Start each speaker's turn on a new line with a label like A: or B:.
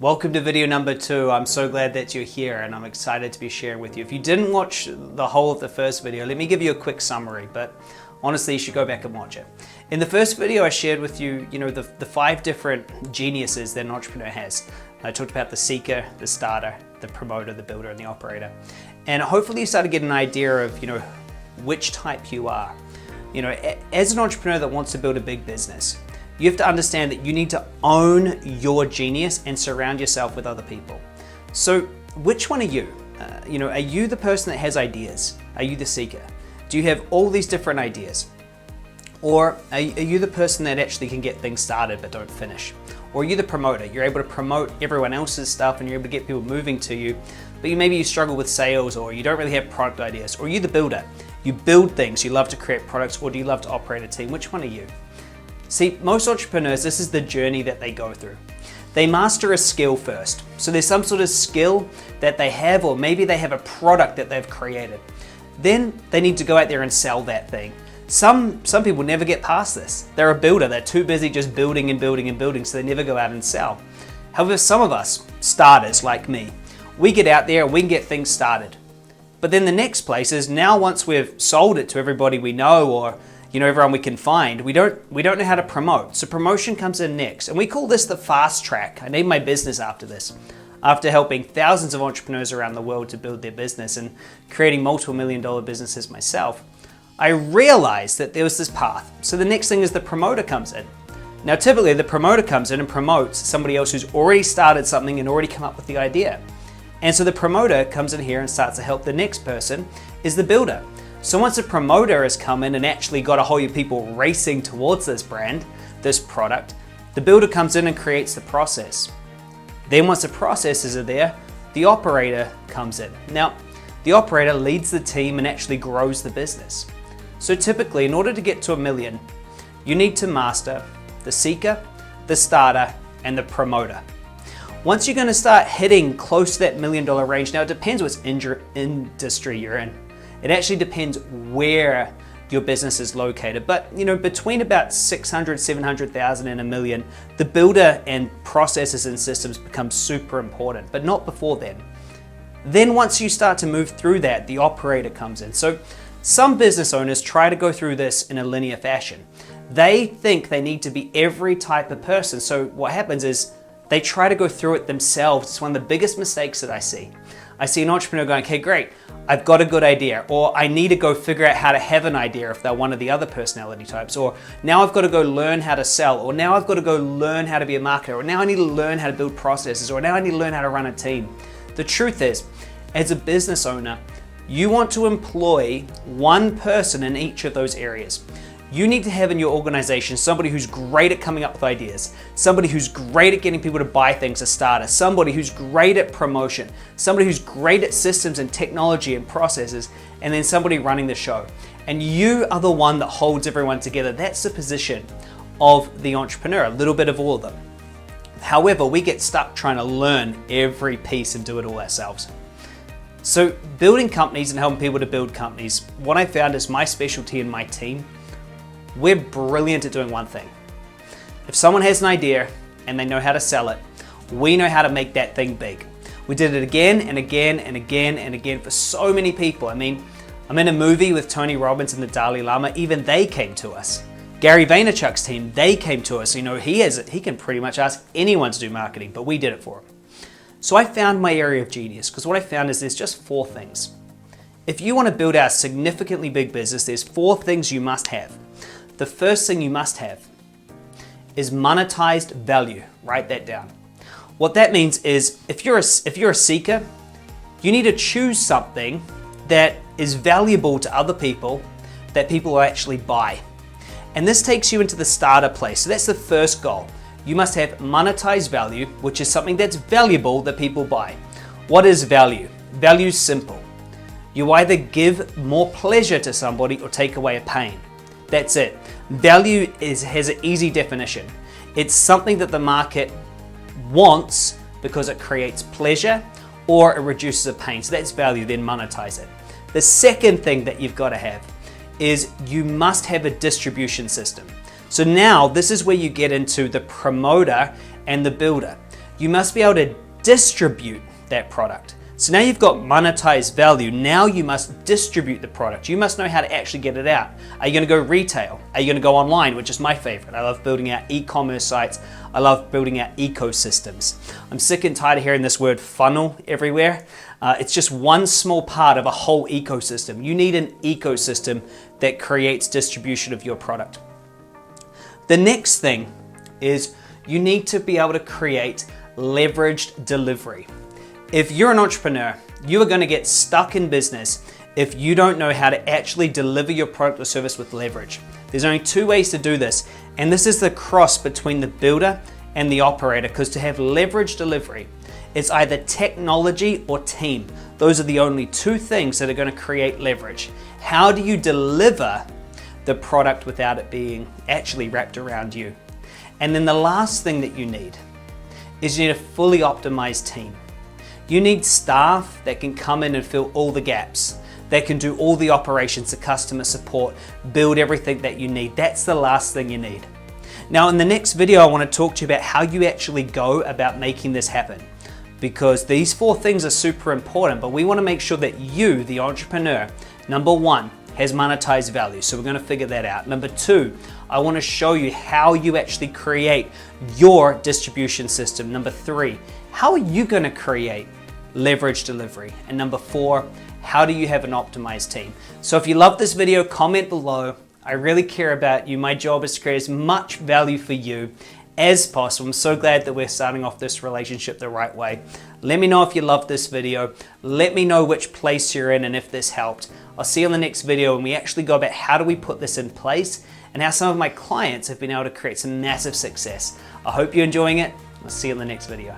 A: Welcome to video number 2. I'm so glad that you're here and I'm excited to be sharing with you. If you didn't watch the whole of the first video, let me give you a quick summary, but honestly, you should go back and watch it. In the first video, I shared with you, the 5 different geniuses that an entrepreneur has. I talked about the seeker, the starter, the promoter, the builder, and the operator. And hopefully you started to get an idea of, which type you are. As an entrepreneur that wants to build a big business, you have to understand that you need to own your genius and surround yourself with other people. So which one are you? Are you the person that has ideas? Are you the seeker? Do you have all these different ideas? Or are you the person that actually can get things started but don't finish? Or are you the promoter? You're able to promote everyone else's stuff and you're able to get people moving to you, but maybe you struggle with sales or you don't really have product ideas. Or are you the builder? You build things, you love to create products, or do you love to operate a team? Which one are you? See, most entrepreneurs, this is the journey that they go through. They master a skill first. So there's some sort of skill that they have, or maybe they have a product that they've created. Then they need to go out there and sell that thing. Some people never get past this. They're a builder, they're too busy just building and building and building, so they never go out and sell. However, some of us, starters like me, we get out there and we can get things started. But then the next place is now once we've sold it to everybody we know or everyone we can find, we don't know how to promote. So promotion comes in next. And we call this the fast track. I named my business after this. After helping thousands of entrepreneurs around the world to build their business and creating multiple $1-million businesses myself, I realized that there was this path. So the next thing is the promoter comes in. Now typically the promoter comes in and promotes somebody else who's already started something and already come up with the idea. And so the promoter comes in here and starts to help the next person is the builder. So once a promoter has come in and actually got a whole heap of people racing towards this brand, this product, the builder comes in and creates the process. Then once the processes are there, the operator comes in. Now, the operator leads the team and actually grows the business. So typically, in order to get to $1 million, you need to master the seeker, the starter, and the promoter. Once you're gonna start hitting close to that $1 million range, now it depends what industry you're in. It actually depends where your business is located. But between about 600, 700,000 and $1 million, the builder and processes and systems become super important, but not before then. Then once you start to move through that, the operator comes in. So some business owners try to go through this in a linear fashion. They think they need to be every type of person. So what happens is they try to go through it themselves. It's one of the biggest mistakes that I see. I see an entrepreneur going, okay, great, I've got a good idea, or I need to go figure out how to have an idea if they're one of the other personality types, or now I've got to go learn how to sell, or now I've got to go learn how to be a marketer, or now I need to learn how to build processes, or now I need to learn how to run a team. The truth is, as a business owner, you want to employ one person in each of those areas. You need to have in your organization somebody who's great at coming up with ideas, somebody who's great at getting people to buy things, a starter, somebody who's great at promotion, somebody who's great at systems and technology and processes, and then somebody running the show. And you are the one that holds everyone together. That's the position of the entrepreneur, a little bit of all of them. However, we get stuck trying to learn every piece and do it all ourselves. So building companies and helping people to build companies, what I found is my specialty and my team, we're brilliant at doing one thing. If someone has an idea and they know how to sell it, we know how to make that thing big. We did it again and again and again and again for so many people. I mean, I'm in a movie with Tony Robbins and the Dalai Lama, even they came to us. Gary Vaynerchuk's team, they came to us. He can pretty much ask anyone to do marketing, but we did it for him. So I found my area of genius, because what I found is there's just 4 things. If you want to build out a significantly big business, there's 4 things you must have. The first thing you must have is monetized value. Write that down. What that means is if you're a seeker, you need to choose something that is valuable to other people that people will actually buy. And this takes you into the starter place. So that's the first goal. You must have monetized value, which is something that's valuable that people buy. What is value? Value is simple. You either give more pleasure to somebody or take away a pain. That's it. Value has an easy definition. It's something that the market wants because it creates pleasure or it reduces a pain. So that's value, then monetize it. The second thing that you've got to have is you must have a distribution system. So now this is where you get into the promoter and the builder. you must be able to distribute that product. So now you've got monetized value. Now you must distribute the product. You must know how to actually get it out. Are you going to go retail? Are you going to go online, which is my favorite? I love building out e-commerce sites. I love building out ecosystems. I'm sick and tired of hearing this word funnel everywhere. It's just one small part of a whole ecosystem. You need an ecosystem that creates distribution of your product. The next thing is you need to be able to create leveraged delivery. If you're an entrepreneur, you are going to get stuck in business if you don't know how to actually deliver your product or service with leverage. There's only two ways to do this, and this is the cross between the builder and the operator, because to have leverage delivery, it's either technology or team. Those are the only two things that are going to create leverage. How do you deliver the product without it being actually wrapped around you? And then the last thing that you need is you need a fully optimized team. You need staff that can come in and fill all the gaps, that can do all the operations, the customer support, build everything that you need. That's the last thing you need. Now, in the next video, I want to talk to you about how you actually go about making this happen, because these 4 things are super important, but we want to make sure that you, the entrepreneur, number 1, has monetized value. So we're going to figure that out. Number 2, I want to show you how you actually create your distribution system. Number 3, how are you going to create leverage delivery? And number 4, how do you have an optimized team? So if you love this video, comment below. I really care about you. My job is to create as much value for you as possible. I'm so glad that we're starting off this relationship the right way. Let me know if you love this video. Let me know which place you're in and if this helped. I'll see you in the next video when we actually go about how do we put this in place and how some of my clients have been able to create some massive success. I hope you're enjoying it. I'll see you in the next video.